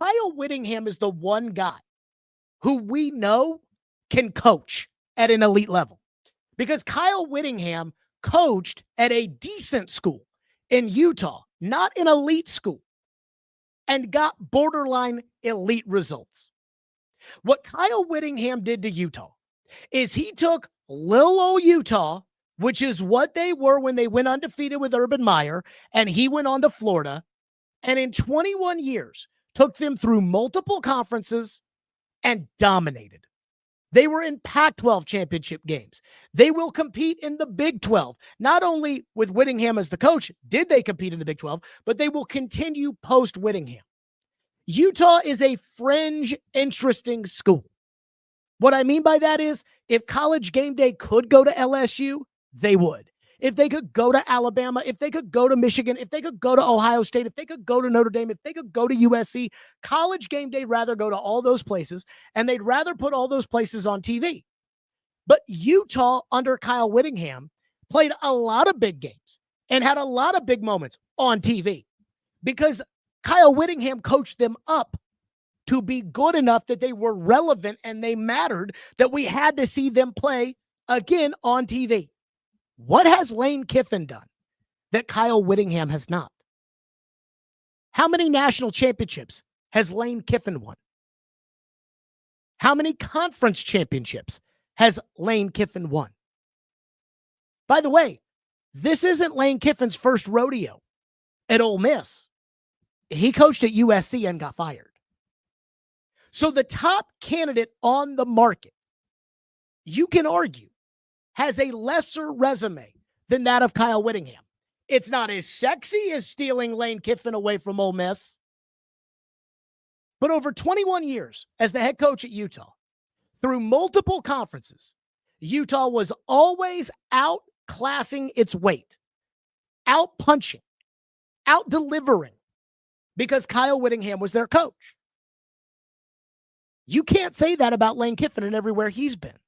Kyle Whittingham is the one guy who we know can coach at an elite level, because Kyle Whittingham coached at a decent school in Utah, not an elite school, and got borderline elite results. What Kyle Whittingham did to Utah is he took little old Utah, which is what they were when they went undefeated with Urban Meyer, and he went on to Florida, and in 21 years took them through multiple conferences and dominated. They were in Pac-12 championship games. They will compete in the Big 12. Not only with Whittingham as the coach did they compete in the Big 12, but they will continue post-Whittingham. Utah is a fringe, interesting school. What I mean by that is, if College Game Day could go to LSU, they would. If they could go to Alabama, if they could go to Michigan, if they could go to Ohio State, if they could go to Notre Dame, if they could go to USC, College Game Day rather go to all those places, and they'd rather put all those places on TV. But Utah, under Kyle Whittingham, played a lot of big games and had a lot of big moments on TV because Kyle Whittingham coached them up to be good enough that they were relevant and they mattered, that we had to see them play again on TV. What has Lane Kiffin done that Kyle Whittingham has not? How many national championships has Lane Kiffin won? How many conference championships has Lane Kiffin won? By the way, this isn't Lane Kiffin's first rodeo at Ole Miss. He coached at USC and got fired. So the top candidate on the market, you can argue, has a lesser resume than that of Kyle Whittingham. It's not as sexy as stealing Lane Kiffin away from Ole Miss. But over 21 years as the head coach at Utah, through multiple conferences, Utah was always outclassing its weight, out-punching, out-delivering, because Kyle Whittingham was their coach. You can't say that about Lane Kiffin and everywhere he's been.